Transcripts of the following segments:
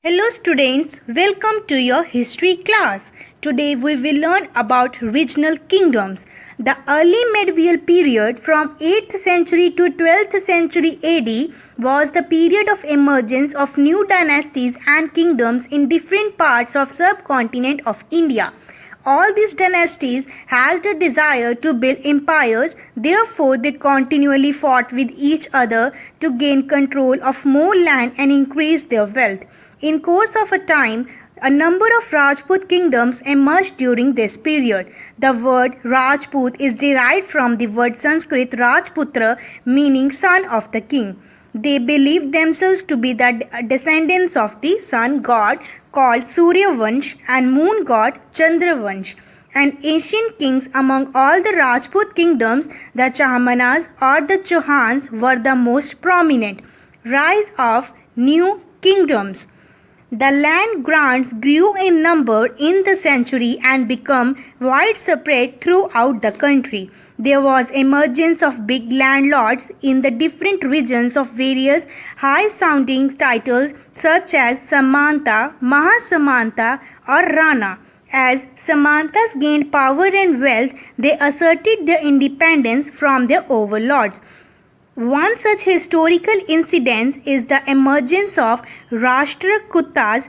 Hello students, welcome to your history class. Today we will learn about regional kingdoms. The early medieval period from 8th century to 12th century AD was the period of emergence of new dynasties and kingdoms in different parts of subcontinent of India. All these dynasties had the desire to build empires, therefore they continually fought with each other to gain control of more land and increase their wealth. In course of a time, a number of Rajput kingdoms emerged during this period. The word Rajput is derived from the word Sanskrit Rajputra, meaning son of the king. They believed themselves to be the descendants of the sun god called Suryavansh and moon god Chandravansh. And ancient kings among all the Rajput kingdoms, the Chahmanas or the Chauhans were the most prominent. Rise of new kingdoms. The land grants grew in number in the century and became widespread throughout the country. There was emergence of big landlords in the different regions of various high-sounding titles such as Samanta, Mahasamanta or Rana. As Samantas gained power and wealth, they asserted their independence from their overlords. One such historical incident is the emergence of Rashtrakutas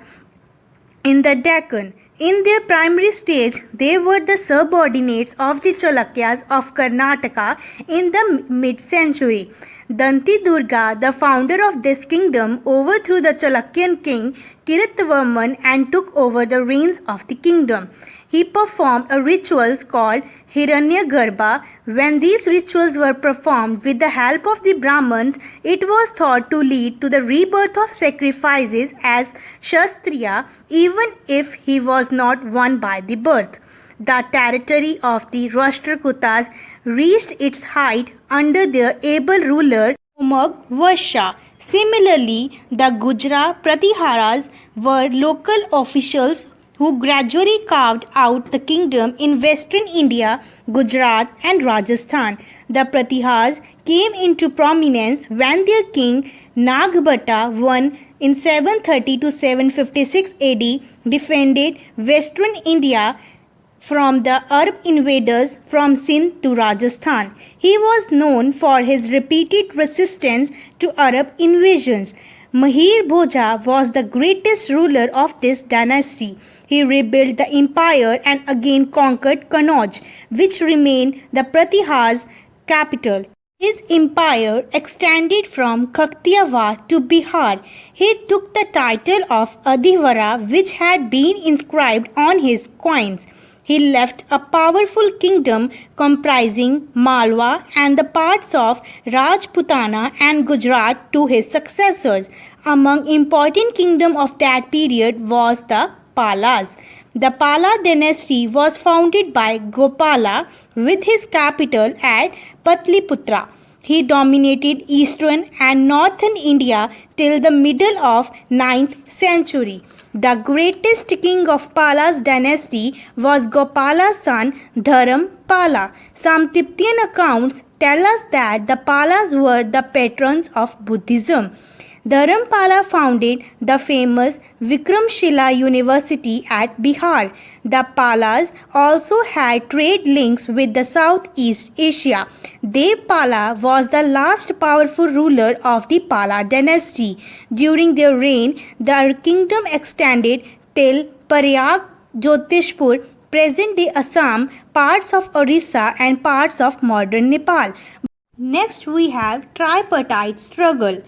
in the Deccan. In their primary stage, they were the subordinates of the Chalukyas of Karnataka in the mid-century. Danti Durga, the founder of this kingdom, overthrew the Chalukyan king Kiratvarman and took over the reins of the kingdom. He performed a rituals called Hiranyagarbha. When these rituals were performed with the help of the Brahmins, it was thought to lead to the rebirth of sacrifices as Kshatriya, even if he was not one by the birth. The territory of the Rashtrakutas reached its height under their able ruler Umagvarsha. Similarly, the Gujra Pratiharas were local officials who gradually carved out the kingdom in western India, Gujarat and Rajasthan. The Pratihars came into prominence when their king Nagbata I in 730 to 756 AD defended western India from the Arab invaders from Sindh to Rajasthan. He was known for his repeated resistance to Arab invasions. Mahir Bhoja was the greatest ruler of this dynasty. He rebuilt the empire and again conquered Kannauj, which remained the Pratihars' capital. His empire extended from Kaktiawa to Bihar. He took the title of Adhivara, which had been inscribed on his coins. He left a powerful kingdom comprising Malwa and the parts of Rajputana and Gujarat to his successors. Among important kingdoms of that period was the Palas. The Pala dynasty was founded by Gopala with his capital at Patliputra. He dominated eastern and northern India till the middle of 9th century. The greatest king of Pala's dynasty was Gopala's son Dharampala. Some Tibetan accounts tell us that the Palas were the patrons of Buddhism. Dharampala founded the famous Vikramshila University at Bihar. The Palas also had trade links with the Southeast Asia. Devpala was the last powerful ruler of the Pala dynasty. During their reign, their kingdom extended till Prayag, Jyotishpur, present-day Assam, parts of Orissa and parts of modern Nepal. Next we have tripartite struggle.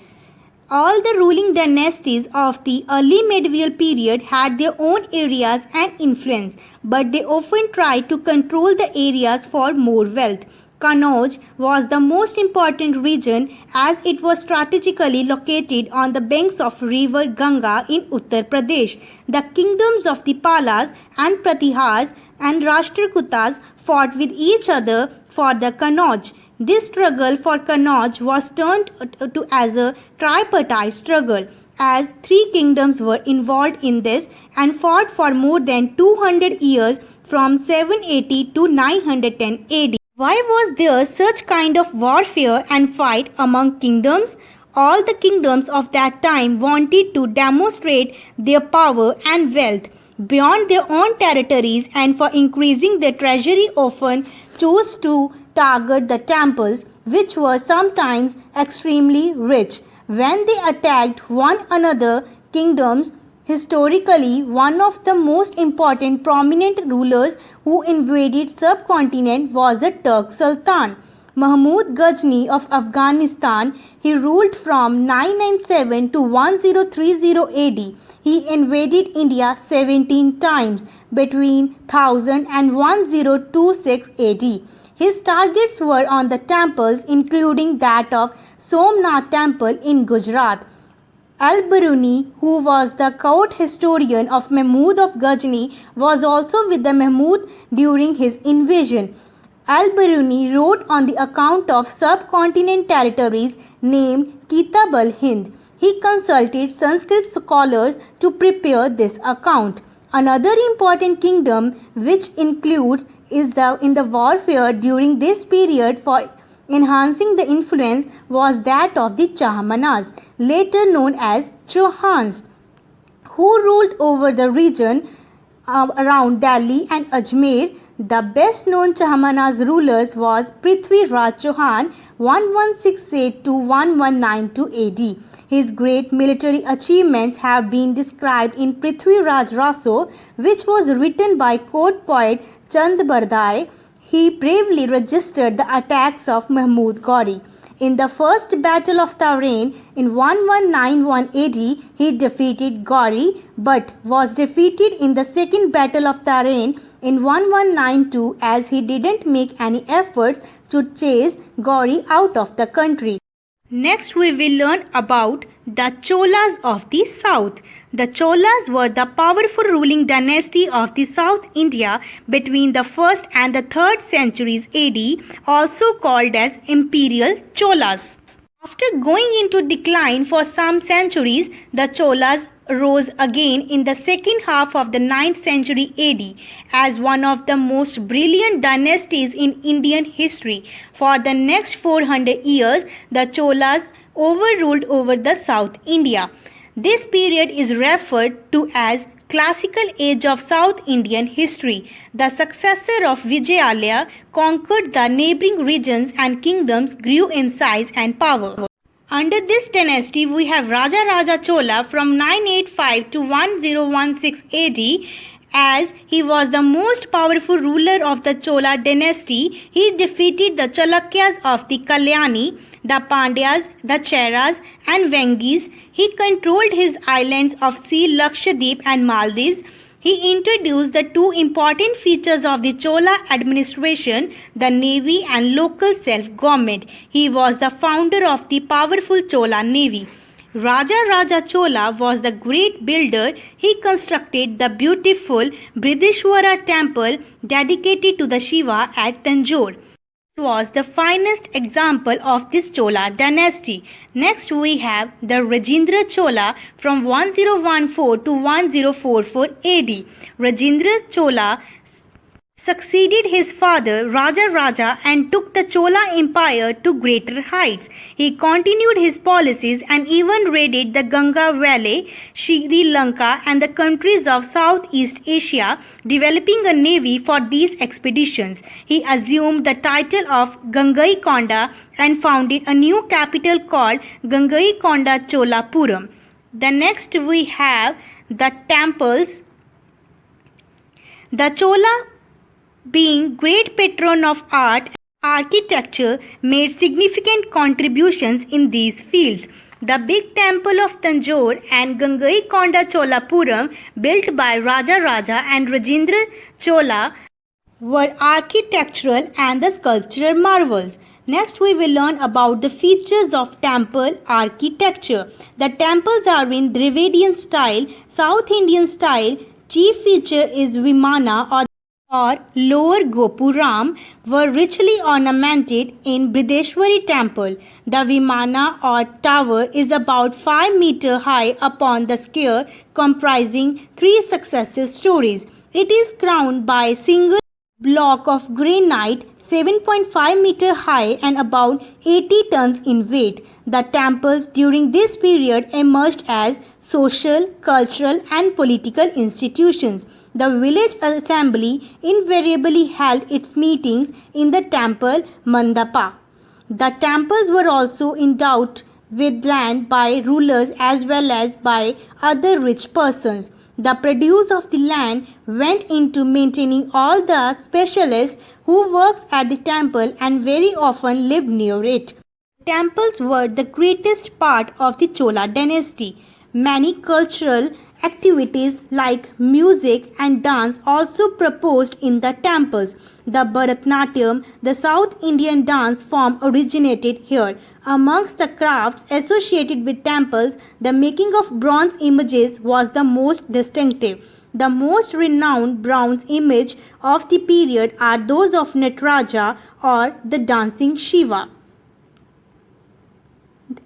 All the ruling dynasties of the early medieval period had their own areas and influence, but they often tried to control the areas for more wealth. Kannauj was the most important region as it was strategically located on the banks of river Ganga in Uttar Pradesh. The kingdoms of the Palas and Pratihars and Rashtrakutas fought with each other for the Kannauj. This struggle for Kannauj was turned to as a tripartite struggle, as three kingdoms were involved in this and fought for more than 200 years from 780 to 910 AD. Why was there such kind of warfare and fight among kingdoms? All the kingdoms of that time wanted to demonstrate their power and wealth beyond their own territories, and for increasing their treasury often chose to target the temples, which were sometimes extremely rich. When they attacked one another kingdoms, historically one of the most important prominent rulers who invaded subcontinent was the Turk Sultan Mahmud Ghazni of Afghanistan. He ruled from 997 to 1030 AD. He invaded India 17 times between 1000 and 1026 AD. His targets were on the temples, including that of Somnath Temple in Gujarat. Al-Biruni, who was the court historian of Mahmud of Ghazni, was also with the Mahmud during his invasion. Al-Biruni wrote on the account of subcontinent territories named Kitab al-Hind. He consulted Sanskrit scholars to prepare this account. Another important kingdom which includes is in the warfare during this period for enhancing the influence was that of the Chahmanas, later known as Chauhans, who ruled over the region around Delhi and Ajmer. The best known Chahmanas rulers was Prithvi Raj Chauhan 1168 to 1192 AD. His great military achievements have been described in Prithvi Raj Raso, which was written by court poet Chand Bardai. He bravely resisted the attacks of Mahmud Ghori. In the first battle of Taurain in 1191 AD, he defeated Ghori, but was defeated in the second battle of Taurain in 1192 as he didn't make any efforts to chase Ghori out of the country. Next, we will learn about the Cholas of the South. The Cholas were the powerful ruling dynasty of the South India between the 1st and the 3rd centuries AD, also called as Imperial Cholas. After going into decline for some centuries, the Cholas rose again in the second half of the 9th century AD as one of the most brilliant dynasties in Indian history. For the next 400 years, the Cholas overruled over the South India. This period is referred to as Classical Age of South Indian history. The successor of Vijayalaya conquered the neighboring regions and kingdoms grew in size and power. Under this dynasty, we have Raja Raja Chola from 985 to 1016 AD. As he was the most powerful ruler of the Chola dynasty, he defeated the Chalukyas of the Kalyani, the Pandyas, the Cheras and Vengis. He controlled his islands of Sea, Lakshadweep and Maldives. He introduced the two important features of the Chola administration, the navy and local self-government. He was the founder of the powerful Chola navy. Raja Raja Chola was the great builder. He constructed the beautiful Brideshwara temple dedicated to the Shiva at Tanjore. It was the finest example of this Chola dynasty. Next we have the Rajendra Chola from 1014 to 1044 AD. Rajendra Chola succeeded his father Raja Raja and took the Chola Empire to greater heights. He continued his policies and even raided the Ganga Valley, Sri Lanka and the countries of Southeast Asia, developing a navy for these expeditions. He assumed the title of Gangaikonda and founded a new capital called Gangaikonda Cholapuram. The next we have the temples. The Chola, being great patron of art and architecture, made significant contributions in these fields. The big temple of Tanjore and Gangaikonda Cholapuram, built by Raja Raja and Rajendra Chola, were architectural and the sculptural marvels. Next we will learn about the features of temple architecture. The temples are in Dravidian style, South Indian style. Chief feature is Vimana or lower Gopuram were richly ornamented in Brideshwari temple. The Vimana or tower is about 5 meters high upon the square, comprising 3 successive stories. It is crowned by single block of granite 7.5 meter high and about 80 tons in weight. The temples during this period emerged as social, cultural and political institutions. The village assembly invariably held its meetings in the temple mandapa. The temples were also endowed with land by rulers as well as by other rich persons. The produce of the land went into maintaining all the specialists who worked at the temple and very often lived near it. Temples were the greatest part of the Chola dynasty. Many cultural activities like music and dance also proposed in the temples. The Bharatanatyam, the South Indian dance form, originated here. Amongst the crafts associated with temples, the making of bronze images was the most distinctive. The most renowned bronze image of the period are those of Nataraja or the dancing Shiva.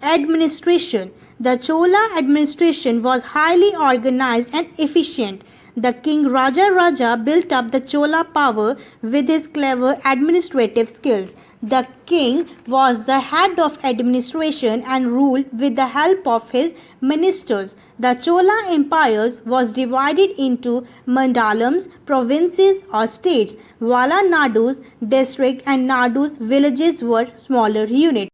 Administration. The Chola administration was highly organized and efficient. The king Raja built up the Chola power with his clever administrative skills. The king was the head of administration and ruled with the help of his ministers. The Chola empires was divided into mandalams, provinces or states. Vala Nadu's district and Nadu's villages were smaller units.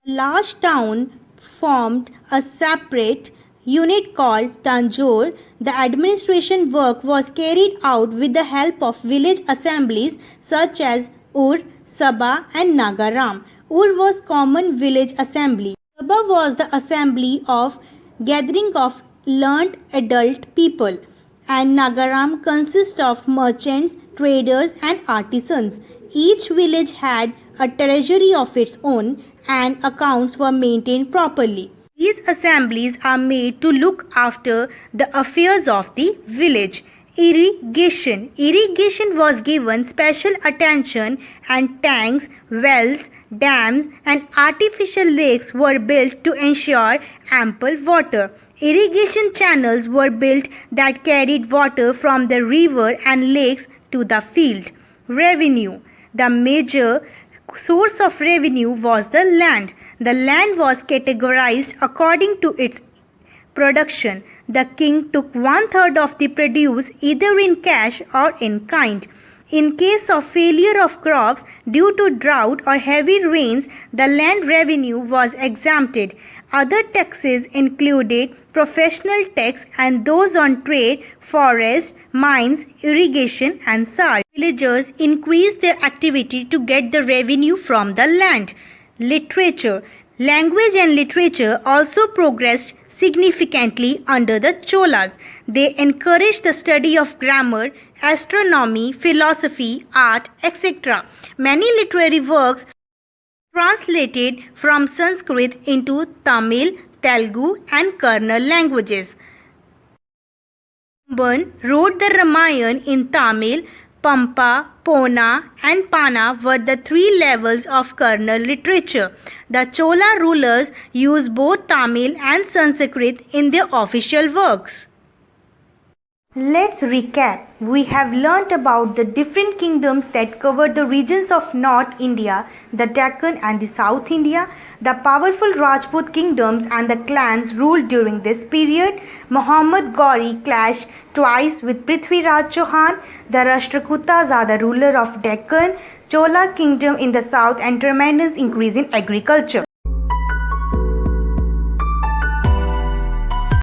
A large town formed a separate unit called Tanjore. The administration work was carried out with the help of village assemblies such as Ur, Sabha and Nagaram. Ur was common village assembly. Sabha was the assembly of gathering of learned adult people, and Nagaram consists of merchants, traders and artisans. Each village had a treasury of its own and accounts were maintained properly. These assemblies are made to look after the affairs of the village. Irrigation. Irrigation was given special attention and tanks, wells, dams and artificial lakes were built to ensure ample water. Irrigation channels were built that carried water from the river and lakes to the field. Revenue. The major source of revenue was the land. The land was categorized according to its production. The king took 1/3 of the produce either in cash or in kind. In case of failure of crops due to drought or heavy rains, the land revenue was exempted. Other taxes included professional tax and those on trade, forest, mines, irrigation and salt. Villagers increased their activity to get the revenue from the land. Literature. Language and literature also progressed significantly under the Cholas. They encouraged the study of grammar, astronomy, philosophy, art, etc. Many literary works translated from Sanskrit into Tamil, Telugu and Kannada languages. Kumban wrote the Ramayana in Tamil. Pampa, Pona and Pana were the three levels of Kannada literature. The Chola rulers used both Tamil and Sanskrit in their official works. Let's recap. We have learnt about the different kingdoms that covered the regions of North India, the Deccan and the South India. The powerful Rajput kingdoms and the clans ruled during this period. Muhammad Ghori clashed twice with Prithviraj Chauhan. The Rashtrakutas are the ruler of Deccan, Chola kingdom in the south and tremendous increase in agriculture.